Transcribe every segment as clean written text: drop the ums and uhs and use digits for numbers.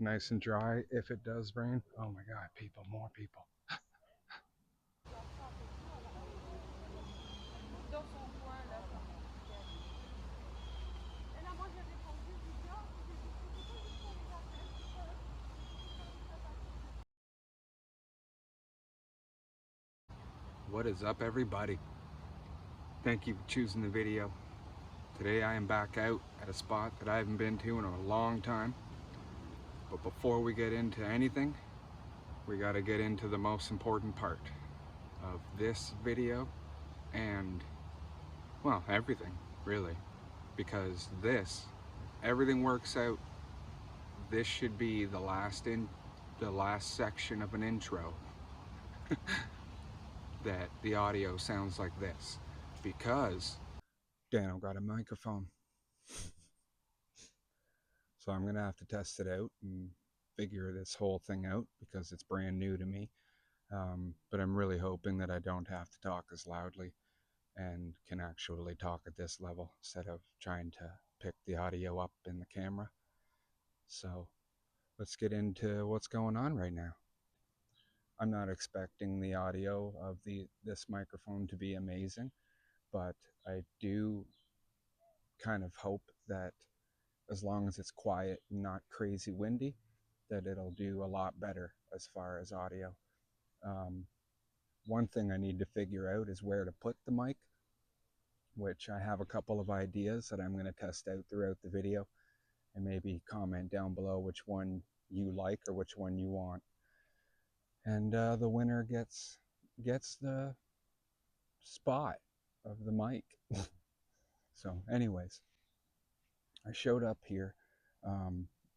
nice and dry if it does rain. Oh my God, people, more people. What is up, everybody? Thank you for choosing the video. Today I am back out at a spot that I haven't been to in a long time. But before we get into anything, we got to get into the most important part of this video and, well, everything really, because everything works out. This should be the last section of an intro that the audio sounds like this, because Dano got a microphone. So I'm gonna have to test it out and figure this whole thing out because it's brand new to me. But I'm really hoping that I don't have to talk as loudly and can actually talk at this level instead of trying to pick the audio up in the camera. So let's get into what's going on right now. I'm not expecting the audio of this microphone to be amazing, but I do kind of hope that as long as it's quiet and not crazy windy, that it'll do a lot better as far as audio. One thing I need to figure out is where to put the mic, which I have a couple of ideas that I'm going to test out throughout the video, and maybe comment down below which one you like or which one you want. And the winner gets the spot of the mic. So anyways, I showed up here.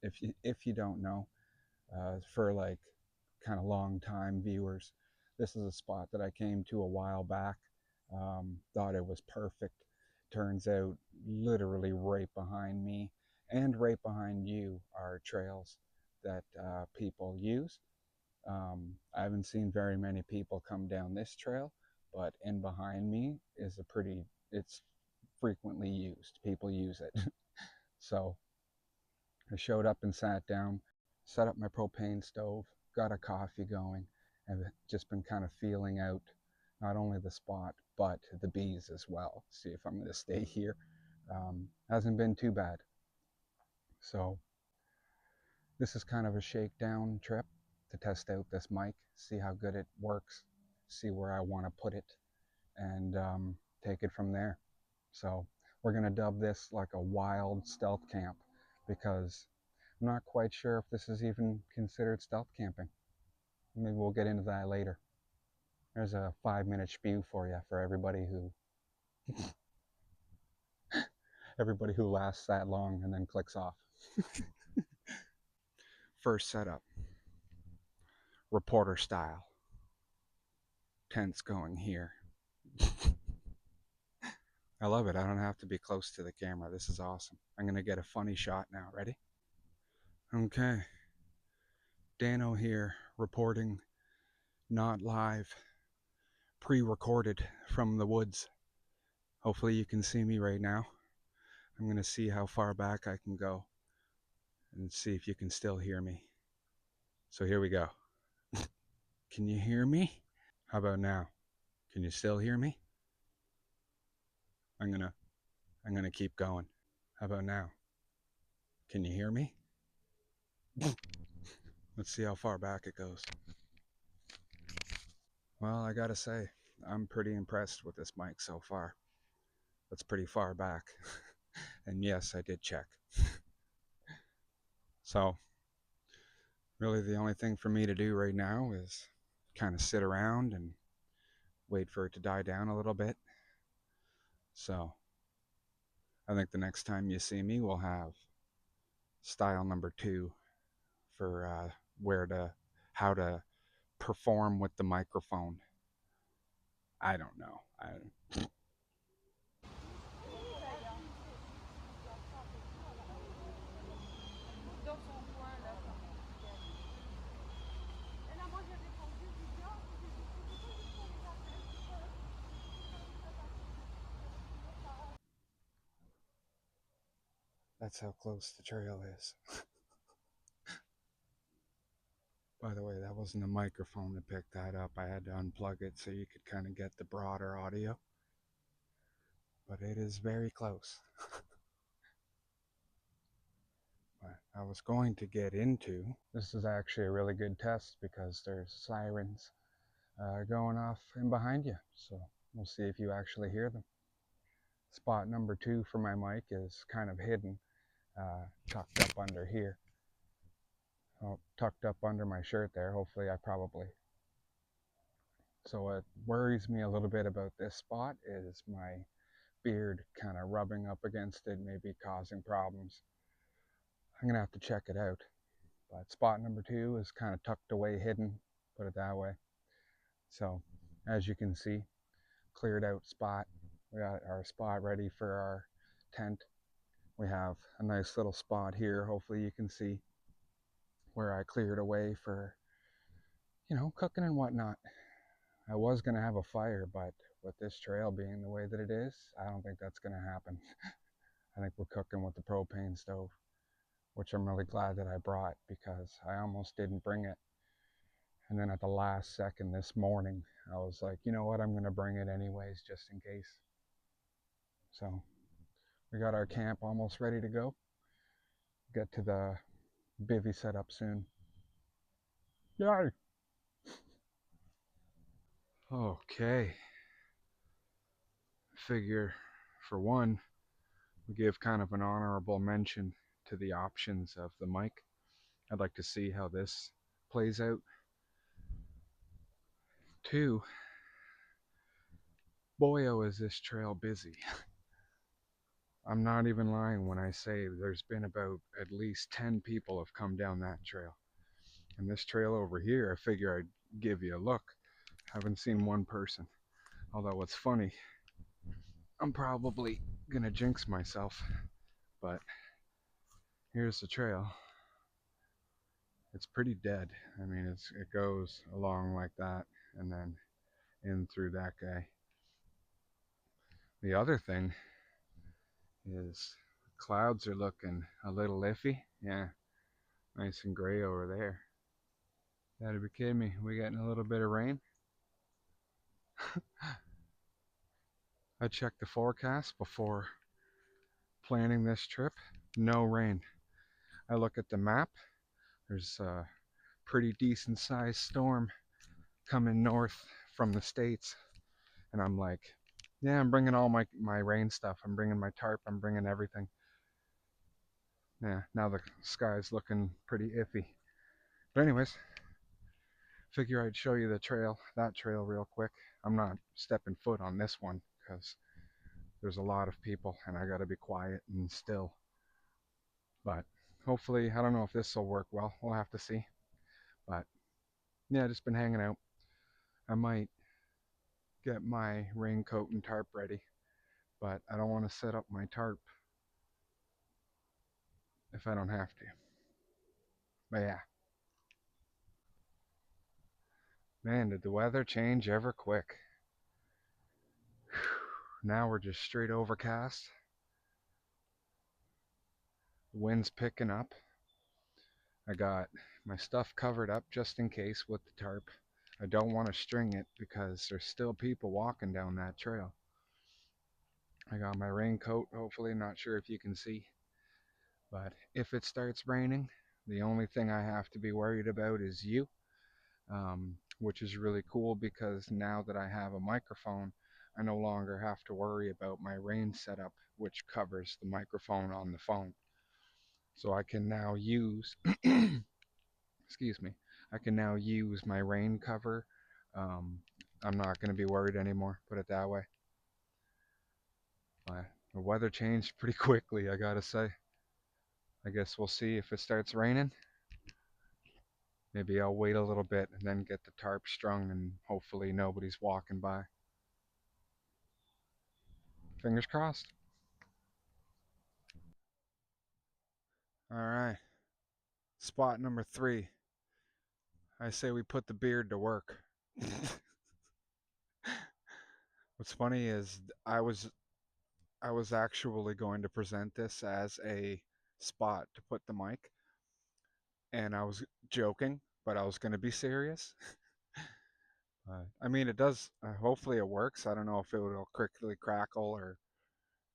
If you don't know, for like kind of long time viewers, this is a spot that I came to a while back. Thought it was perfect. Turns out literally right behind me and right behind you are trails that people use. I haven't seen very many people come down this trail, but in behind me is it's frequently used. People use it. So I showed up and sat down, set up my propane stove, got a coffee going, and just been kind of feeling out not only the spot, but the bees as well. See if I'm going to stay here. Hasn't been too bad. So this is kind of a shakedown trip to test out this mic, see how good it works, see where I want to put it, and take it from there. So we're going to dub this like a wild stealth camp, because I'm not quite sure if this is even considered stealth camping. Maybe we'll get into that later. There's a 5-minute spew for you for everybody who lasts that long and then clicks off. First setup, reporter style. Tents going here. I love it. I don't have to be close to the camera. This is awesome. I'm going to get a funny shot now. Ready? Okay. Dano here, reporting, not live, pre-recorded from the woods. Hopefully you can see me right now. I'm going to see how far back I can go and see if you can still hear me. So here we go. Can you hear me? How about now? Can you still hear me? I'm gonna keep going. How about now? Can you hear me? Let's see how far back it goes. Well, I gotta say, I'm pretty impressed with this mic so far. That's pretty far back. And yes, I did check. So, really the only thing for me to do right now is kind of sit around and wait for it to die down a little bit. So, I think the next time you see me, we'll have style number 2 for how to perform with the microphone. I don't know. That's how close the trail is. By the way, that wasn't a microphone that picked that up. I had to unplug it so you could kind of get the broader audio. But it is very close. But I was going to get into this is actually a really good test because there's sirens going off in behind you. So we'll see if you actually hear them. Spot number 2 for my mic is kind of hidden, tucked up under here. Oh, tucked up under my shirt there. Hopefully I probably. So what worries me a little bit about this spot is my beard kind of rubbing up against it, maybe causing problems. I'm gonna have to check it out. But spot number 2 is kind of tucked away, hidden, put it that way. So as you can see, cleared out spot. We got our spot ready for our tent. We have a nice little spot here. Hopefully you can see where I cleared away for, cooking and whatnot. I was gonna have a fire, but with this trail being the way that it is, I don't think that's gonna happen. I think we're cooking with the propane stove, which I'm really glad that I brought because I almost didn't bring it. And then at the last second this morning, I was like, you know what, I'm gonna bring it anyways, just in case. So we got our camp almost ready to go. Get to the bivvy setup soon. Yay! Okay. Figure, for one, we give kind of an honorable mention to the options of the mic. I'd like to see how this plays out. 2, boyo is this trail busy. I'm not even lying when I say there's been about at least 10 people have come down that trail. And this trail over here, I figure I'd give you a look. Haven't seen one person. Although what's funny, I'm probably gonna jinx myself, but here's the trail. It's pretty dead. I mean, it goes along like that and then in through that guy. The other thing is clouds are looking a little iffy. Yeah, nice and gray over there. Gotta be kidding me. We getting a little bit of rain. I checked the forecast before planning this trip. No rain. I look at the map. There's a pretty decent sized storm coming north from the States. And I'm like, yeah, I'm bringing all my rain stuff. I'm bringing my tarp. I'm bringing everything. Yeah, now the sky's looking pretty iffy. But anyways, figure I'd show you that trail real quick. I'm not stepping foot on this one because there's a lot of people and I gotta be quiet and still. But hopefully, I don't know if this will work well. We'll have to see. But yeah, just been hanging out. I might get my raincoat and tarp ready, but I don't want to set up my tarp if I don't have to. But yeah, man, did the weather change ever quick. Now we're just straight overcast. The wind's picking up. I got my stuff covered up just in case with the tarp. I don't want to string it because there's still people walking down that trail. I got my raincoat, hopefully, not sure if you can see. But if it starts raining, the only thing I have to be worried about is you, which is really cool because now that I have a microphone, I no longer have to worry about my rain setup, which covers the microphone on the phone. So I can now use, excuse me, I can now use my rain cover. Um, I'm not going to be worried anymore, put it that way. The weather changed pretty quickly, I gotta say. I guess we'll see if it starts raining. Maybe I'll wait a little bit and then get the tarp strung and hopefully nobody's walking by. Fingers crossed. Alright. Spot number 3. I say we put the beard to work. What's funny is I was actually going to present this as a spot to put the mic, and I was joking but I was going to be serious. I mean, it does. Hopefully, it works. I don't know if it will quickly crackle or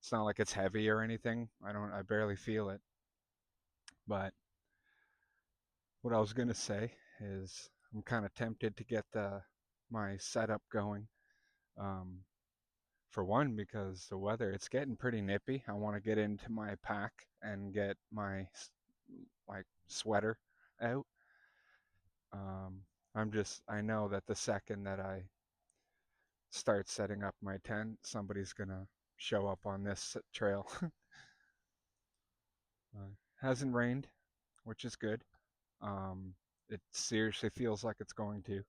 it's not like it's heavy or anything. I don't. I barely feel it. But what I was going to say is, I'm kind of tempted to get the my setup going. Um, for one, because the weather it's getting pretty nippy. I want to get into my pack and get my like sweater out. Um, I know that the second that I start setting up my tent, somebody's gonna show up on this trail. Hasn't rained, which is good. It seriously feels like it's going to.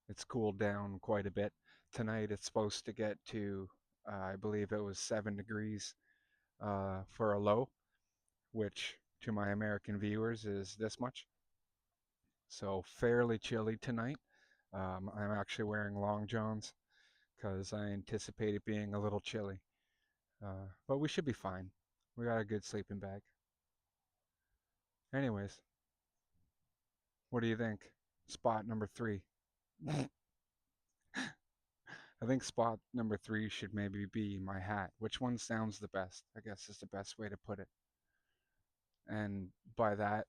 It's cooled down quite a bit. Tonight it's supposed to get to, I believe it was 7 degrees for a low, which to my American viewers is this much. So fairly chilly tonight. I'm actually wearing long johns because I anticipate it being a little chilly. But we should be fine. We got a good sleeping bag. Anyways, what do you think? Spot number three. I think spot number three should maybe be my hat. Which one sounds the best? I guess is the best way to put it. And by that,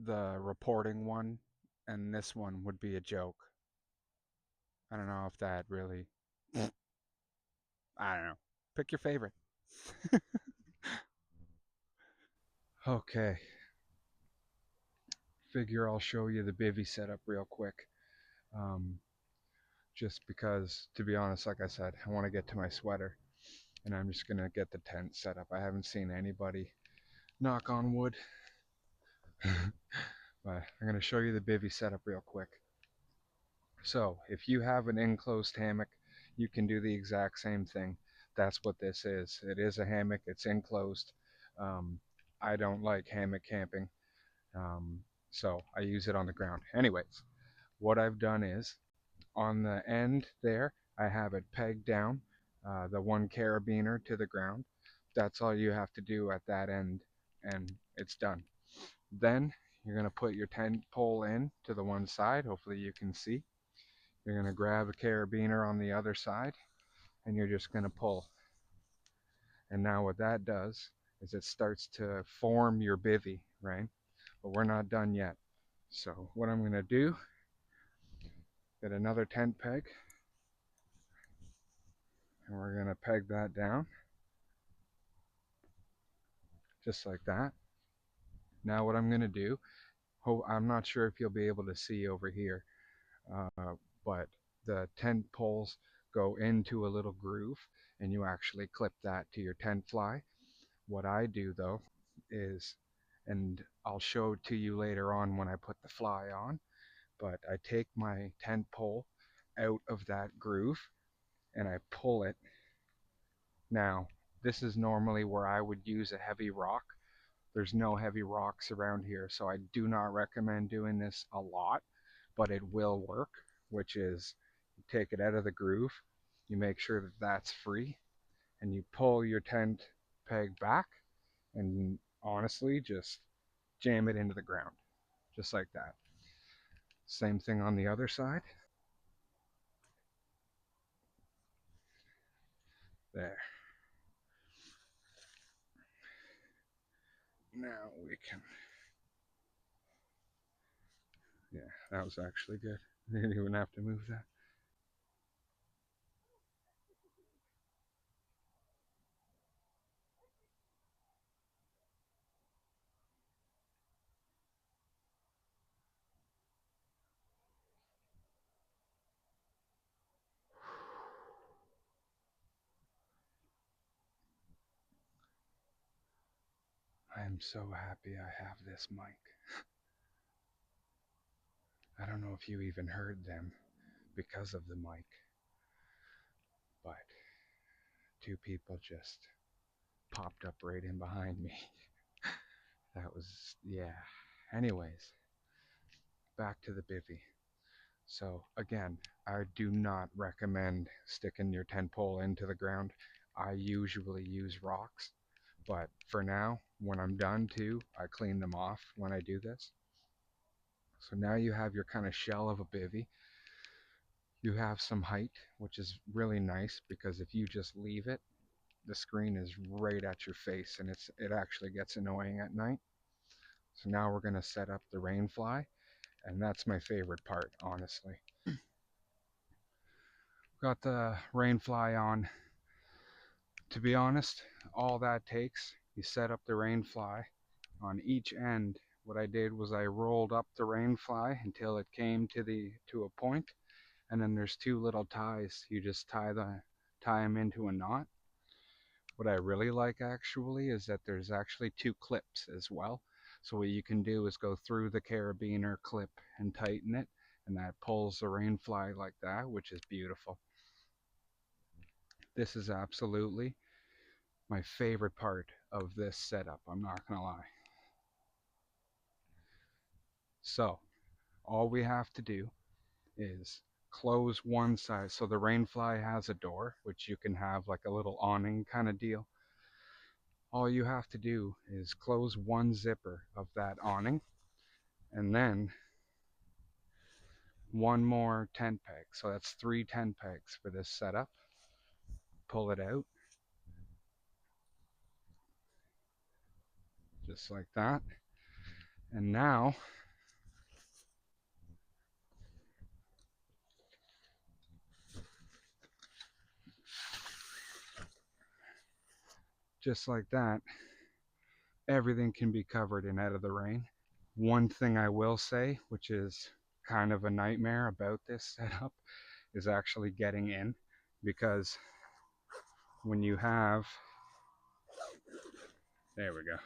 the reporting one and this one would be a joke. I don't know if that really. I don't know. Pick your favorite. Okay. Figure I'll show you the bivvy setup real quick. Um, just because, to be honest, like I said, I want to get to my sweater and I'm just going to get the tent set up. I haven't seen anybody, knock on wood, but I'm going to show you the bivvy setup real quick. So, if you have an enclosed hammock, you can do the exact same thing. That's what this is. It is a hammock, it's enclosed. Um, I don't like hammock camping, um, so I use it on the ground. Anyways, what I've done is on the end there, I have it pegged down, the one carabiner to the ground. That's all you have to do at that end, and it's done. Then you're going to put your tent pole in to the one side. Hopefully you can see. You're going to grab a carabiner on the other side, and you're just going to pull. And now what that does is it starts to form your bivvy, right? But we're not done yet. So what I'm going to do, get another tent peg, and we're going to peg that down just like that. Now what I'm going to do, I'm not sure if you'll be able to see over here, but the tent poles go into a little groove and you actually clip that to your tent fly. What I do though is, and I'll show it to you later on when I put the fly on, but I take my tent pole out of that groove and I pull it. Now, this is normally where I would use a heavy rock. There's no heavy rocks around here, so I do not recommend doing this a lot, but it will work, which is you take it out of the groove, you make sure that that's free, and you pull your tent peg back, and honestly, just jam it into the ground, just like that. Same thing on the other side. There. Now we can, yeah, that was actually good. You didn't even have to move that. I am so happy I have this mic. I don't know if you even heard them because of the mic, but two people just popped up right in behind me. That was, yeah. Anyways, back to the bivvy. So, again, I do not recommend sticking your tent pole into the ground. I usually use rocks, But for now, when I'm done too, I clean them off when I do this. So now you have your kind of shell of a bivvy. You have some height, which is really nice because if you just leave it, the screen is right at your face and it actually gets annoying at night. So now we're going to set up the rainfly, and that's my favorite part, honestly. Got the rainfly on. To be honest, all that takes, you set up the rainfly on each end. What I did was I rolled up the rainfly until it came to a point, and then there's two little ties. You just tie them into a knot. What I really like actually is that there's actually two clips as well. So what you can do is go through the carabiner clip and tighten it, and that pulls the rainfly like that, which is beautiful. This is absolutely my favorite part of this setup, I'm not gonna lie. So all we have to do is close one side. So the rainfly has a door, which you can have like a little awning kind of deal. All you have to do is close one zipper of that awning, and then one more tent peg. So that's 3 tent pegs for this setup. Pull it out, just like that. And now, just like that, everything can be covered and out of the rain. One thing I will say, which is kind of a nightmare about this setup, is actually getting in, because when you have, there we go,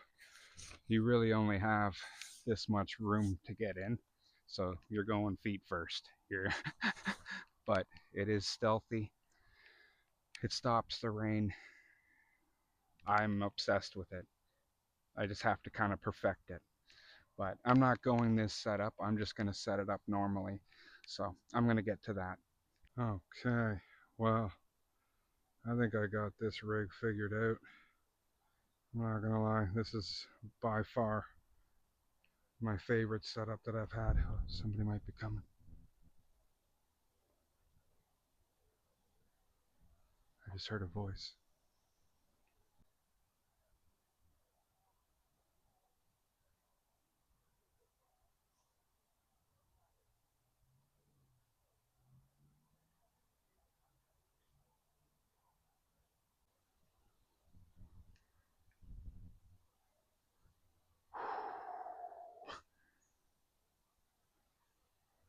you really only have this much room to get in. So you're going feet first here. But it is stealthy. It stops the rain. I'm obsessed with it. I just have to kind of perfect it. But I'm not going this setup. I'm just going to set it up normally. So I'm going to get to that. Okay, well, I think I got this rig figured out. I'm not going to lie, this is by far my favorite setup that I've had. Oh, somebody might be coming. I just heard a voice.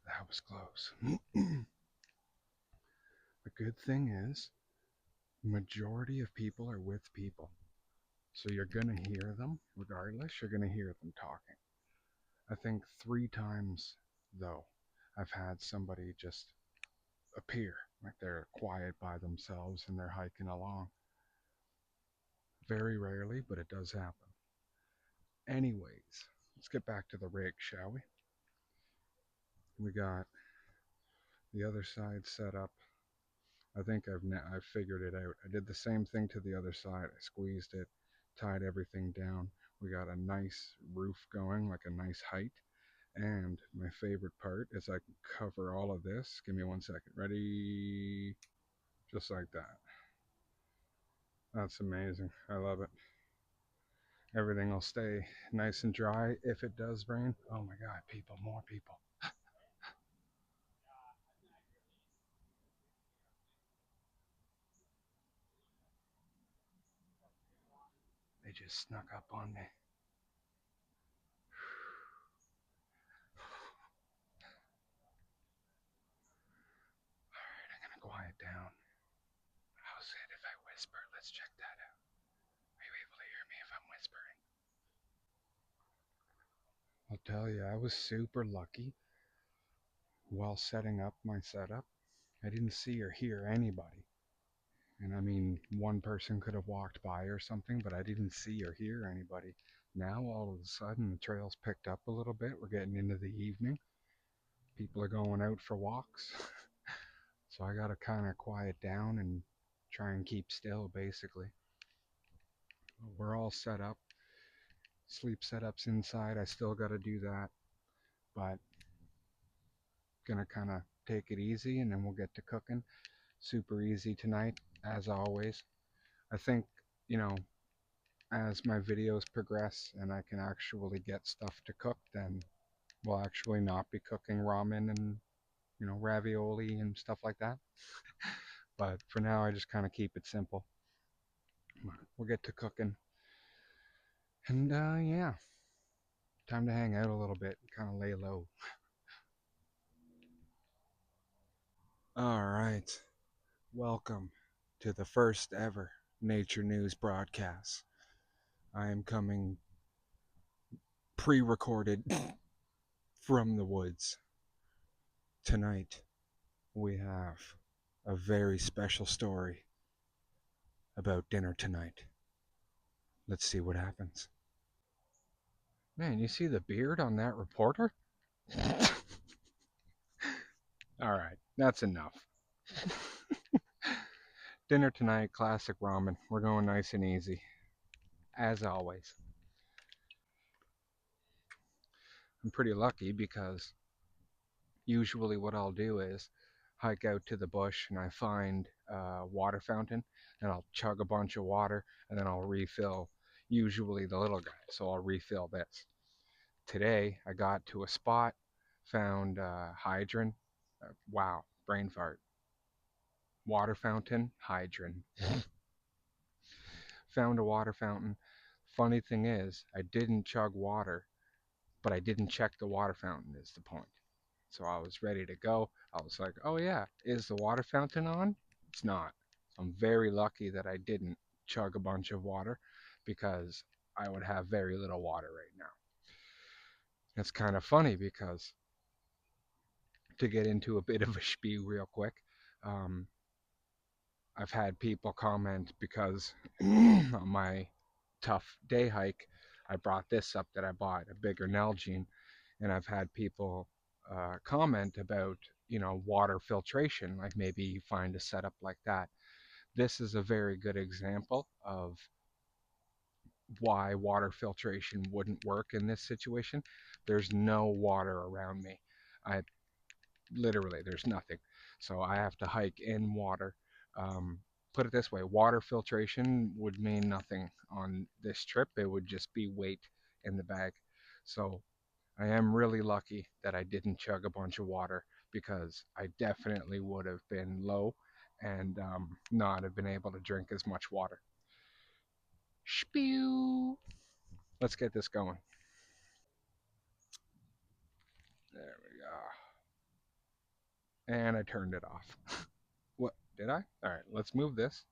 That was close. The good thing is, majority of people are with people. So you're going to hear them regardless. You're going to hear them talking. I think 3 times, though, I've had somebody just appear, like they're quiet by themselves and they're hiking along. Very rarely, but it does happen. Anyways, let's get back to the rig, shall we? We got the other side set up. I think I've figured it out. I did the same thing to the other side. I squeezed it, tied everything down. We got a nice roof going, like a nice height. And my favorite part is I can cover all of this. Give me 1 second. Ready? Just like that. That's amazing. I love it. Everything will stay nice and dry if it does rain. Oh my God, people, more people. They just snuck up on me. Alright, I'm gonna quiet down. How's it if I whisper? Let's check that out. Are you able to hear me if I'm whispering? I'll tell you, I was super lucky while setting up my setup. I didn't see or hear anybody. And I mean, one person could have walked by or something, but I didn't see or hear anybody. Now, all of a sudden, the trail's picked up a little bit. We're getting into the evening. People are going out for walks. So I gotta kind of quiet down and try and keep still, basically. We're all set up. Sleep setups inside. I still got to do that, but gonna kind of take it easy and then we'll get to cooking. Super easy tonight, as always. I think, you know, as my videos progress and I can actually get stuff to cook, then we'll actually not be cooking ramen and, ravioli and stuff like that. But for now, I just kind of keep it simple. We'll get to cooking. And yeah, time to hang out a little bit, kind of lay low. All right. Welcome to the first ever Nature News broadcast. I am coming pre recorded from the woods. Tonight, we have a very special story about dinner tonight. Let's see what happens. Man, you see the beard on that reporter? All right, that's enough. Dinner tonight, classic ramen. We're going nice and easy, as always. I'm pretty lucky because usually what I'll do is hike out to the bush and I find a water fountain and I'll chug a bunch of water and then I'll refill usually the little guy. So I'll refill this. Today I got to a spot, found a hydrant. Wow, brain fart. Water fountain, hydrant. Found a water fountain. Funny thing is, I didn't chug water, but I didn't check the water fountain, is the point. So I was ready to go. I was like, oh yeah, is the water fountain on? It's not. I'm very lucky that I didn't chug a bunch of water because I would have very little water right now. It's kind of funny because to get into a bit of a spiel real quick, um, I've had people comment because on my tough day hike, I brought this up that I bought a bigger Nalgene, and I've had people comment about water filtration, like maybe you find a setup like that. This is a very good example of why water filtration wouldn't work in this situation. There's no water around me. I literally there's nothing, so I have to hike in water. um, Put it this way, water filtration would mean nothing on this trip. It would just be weight in the bag. So I am really lucky that I didn't chug a bunch of water because I definitely would have been low and not have been able to drink as much water. Spew. Let's get this going. There we go. And I turned it off. What did I? All right, let's move this.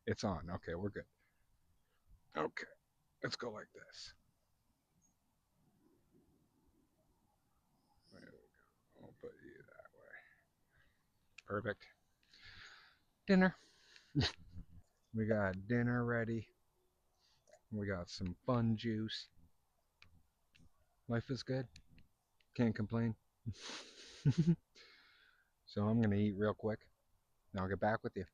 It's on. Okay, we're good. Okay, let's go like this. There we go. I'll put you that way. Perfect. Dinner. We got dinner ready. We got some fun juice. Life is good. Can't complain. So I'm going to eat real quick and I'll get back with you.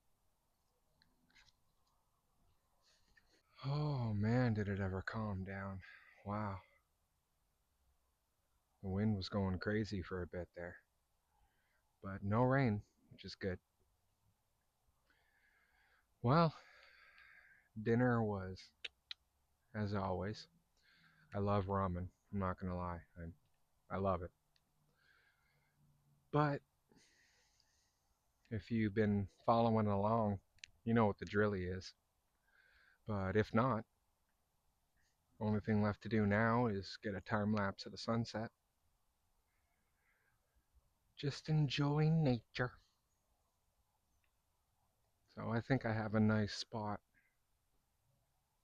Oh man, did it ever calm down. Wow. The wind was going crazy for a bit there. But no rain, which is good. Well, dinner was, as always, I love ramen. I'm not going to lie. I love it. But if you've been following along, you know what the drilly is. But if not, only thing left to do now is get a time lapse of the sunset. Just enjoying nature. So I think I have a nice spot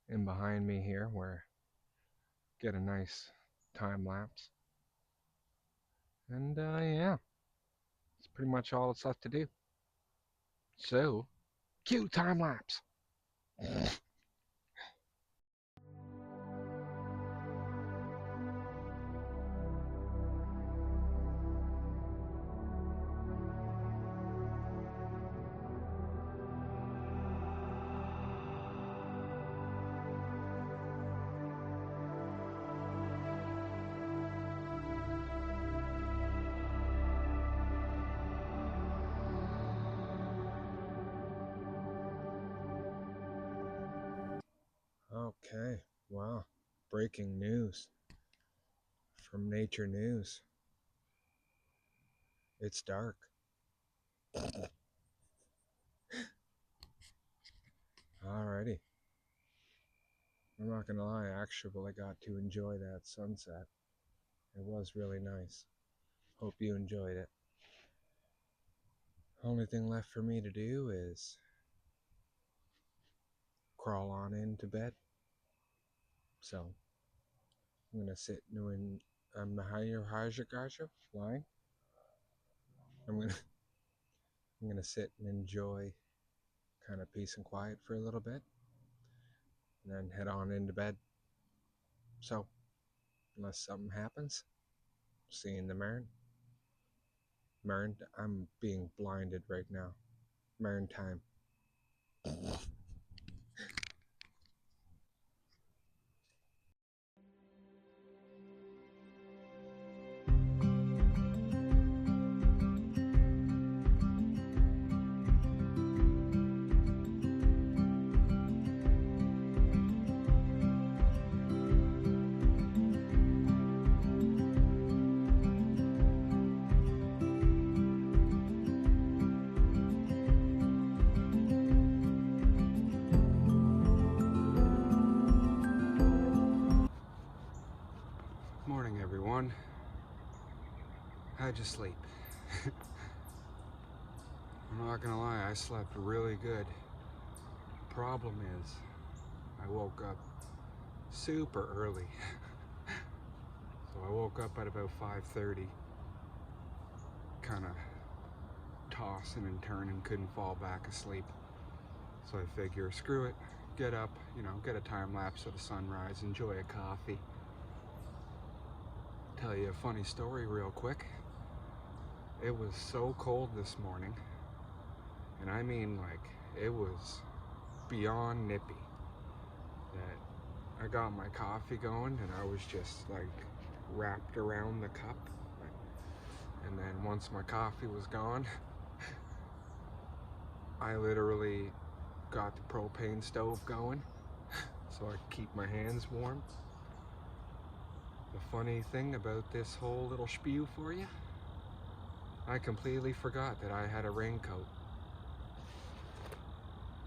in behind me here where get a nice time lapse. And yeah, it's pretty much all that's left to do. So, cue time lapse. Okay, wow. Breaking news from Nature News. It's dark. Alrighty. I'm not gonna lie, I actually got to enjoy that sunset. It was really nice. Hope you enjoyed it. Only thing left for me to do is crawl on into bed. So I'm gonna sit doing the higher line. I'm gonna I'm gonna sit and enjoy kind of peace and quiet for a little bit, and then head on into bed. So unless something happens, see you in the morning. I'm being blinded right now. Morning time. Morning, everyone. How'd you sleep? I'm not gonna lie, I slept really good. Problem is, I woke up super early. So I woke up at about 5:30, kind of tossing and turning, couldn't fall back asleep. So I figure, screw it, get up, get a time lapse of the sunrise, enjoy a coffee. Tell you a funny story real quick. It was so cold this morning, and I mean like it was beyond nippy, that I got my coffee going and I was just like wrapped around the cup. And then once my coffee was gone, I literally got the propane stove going so I could keep my hands warm. The funny thing about this whole little spiel for you, I completely forgot that I had a raincoat.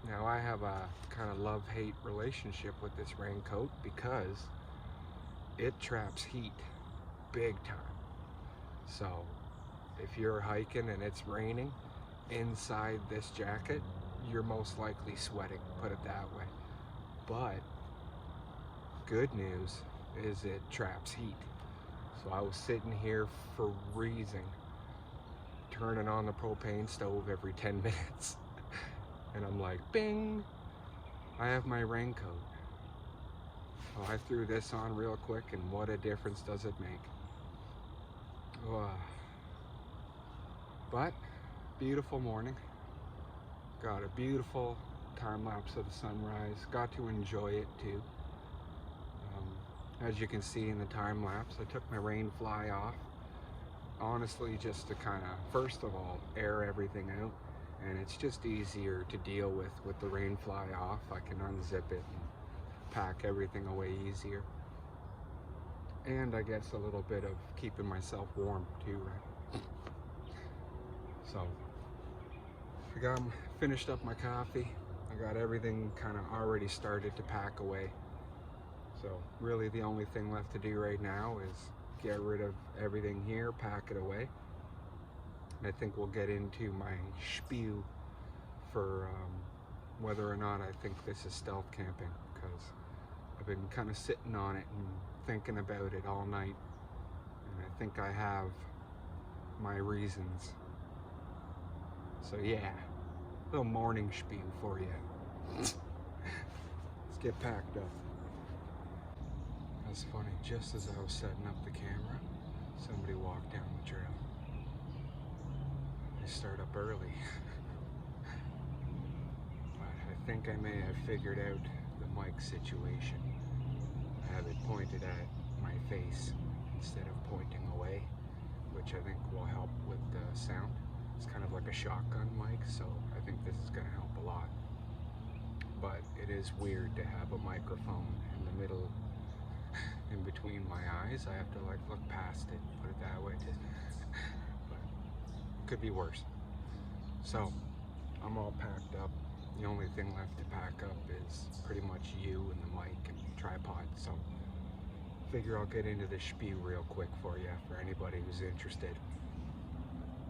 Now I have a kind of love-hate relationship with this raincoat because it traps heat big time. So if you're hiking and it's raining, inside this jacket, you're most likely sweating, put it that way. But good news is it traps heat. So I was sitting here freezing, turning on the propane stove every 10 minutes. And I'm like, bing, I have my raincoat. So I threw this on real quick, and what a difference does it make. But beautiful morning. Got a beautiful time lapse of the sunrise. Got to enjoy it too. As you can see in the time lapse, I took my rain fly off. Honestly, just to kind of, first of all, air everything out. And it's just easier to deal with the rain fly off. I can unzip it and pack everything away easier. And I guess a little bit of keeping myself warm too, right? So I finished up my coffee. I got everything kind of already started to pack away. So really the only thing left to do right now is get rid of everything here, pack it away. And I think we'll get into my spiel for whether or not I think this is stealth camping, because I've been kind of sitting on it and thinking about it all night, and I think I have my reasons. So yeah, little morning spiel for you. Let's get packed up. That's funny, just as I was setting up the camera, somebody walked down the trail. They start up early. But I think I may have figured out the mic situation. I have it pointed at my face instead of pointing away, which I think will help with the sound. It's kind of like a shotgun mic, so I think this is going to help a lot. but it is weird to have a microphone in the middle, in between my eyes. I have to like look past it, put it that way. But could be worse. So I'm all packed up. The only thing left to pack up is pretty much you and the mic and tripod. So figure I'll get into the spiel real quick for you for anybody who's interested.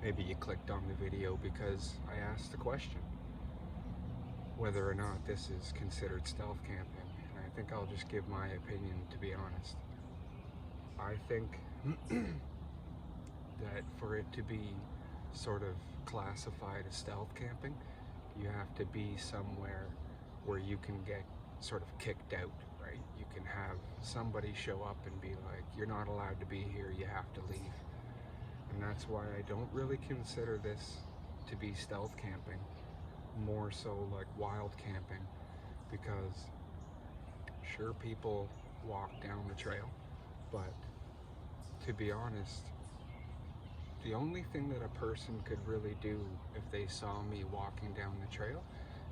Maybe you clicked on the video because I asked the question whether or not this is considered stealth camping, and I think I'll just give my opinion, to be honest. I think that for it to be sort of classified as stealth camping, you have to be somewhere where you can get sort of kicked out, right? You can have somebody show up and be like, you're not allowed to be here, you have to leave. And that's why I don't really consider this to be stealth camping, more so like wild camping, because sure, people walk down the trail, but to be honest, the only thing that a person could really do if they saw me walking down the trail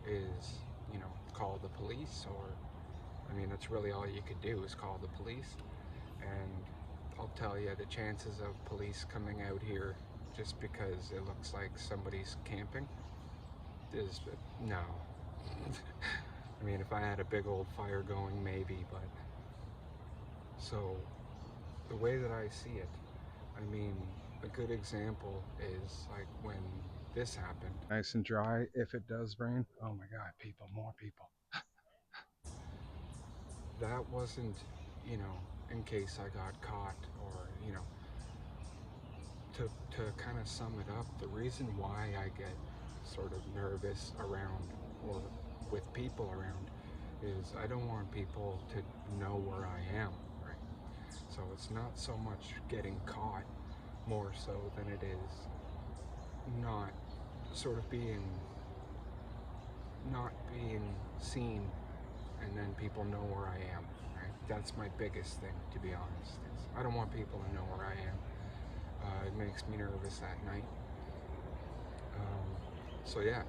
is, you know, call the police, or, I mean, that's really all you could do is call the police. And I'll tell you, the chances of police coming out here just because it looks like somebody's camping is no. I mean, if I had a big old fire going, maybe, but so the way that I see it, I mean, a good example is like when this happened. Nice and dry if it does rain. Oh my God, people, more people. That wasn't, you know, in case I got caught, or, you know, to kind of sum it up, the reason why I get sort of nervous around or with people around is I don't want people to know where I am, right? So it's not so much getting caught, more so than it is not sort of not being seen, and then people know where I am, right? That's my biggest thing, to be honest. I don't want people to know where I am. It makes me nervous at night. So yeah,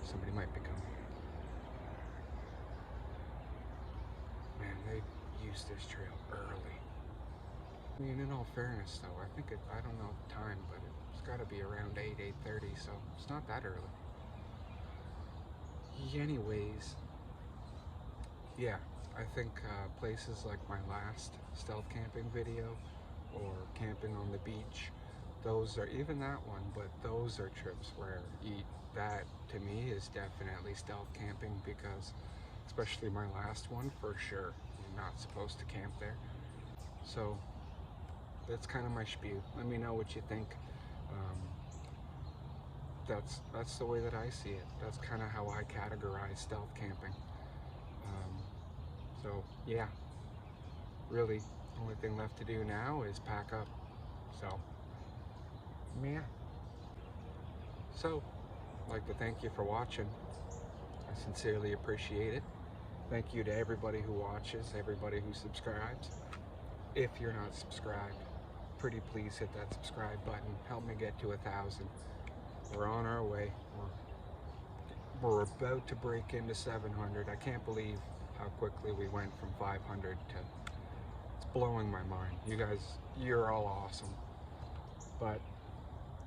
somebody might be coming. Man, they used this trail early. I mean, in all fairness though, I think I don't know the time, but it's gotta be around 8:30, so it's not that early. Anyways, yeah, I think places like my last stealth camping video, or camping on the beach, those are, even that one, but those are trips where that to me is definitely stealth camping, because especially my last one, for sure, you're not supposed to camp there. So that's kind of my spiel. Let me know what you think. That's the way that I see it. That's kind of how I categorize stealth camping. So yeah, really, the only thing left to do now is pack up. So yeah. So I'd like to thank you for watching. I sincerely appreciate it. Thank you to everybody who watches, everybody who subscribes. If you're not subscribed, pretty please hit that subscribe button. Help me get to 1,000. We're on our way. We're about to break into 700. I can't believe how quickly we went from 500 to, it's blowing my mind. You guys, you're all awesome. But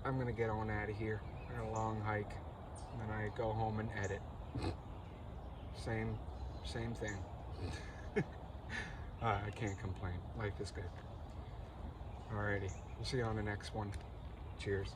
I'm gonna get on out of here. I got a long hike, and then I go home and edit. Same thing. I can't complain. Life is good. Alrighty, we'll see you on the next one. Cheers.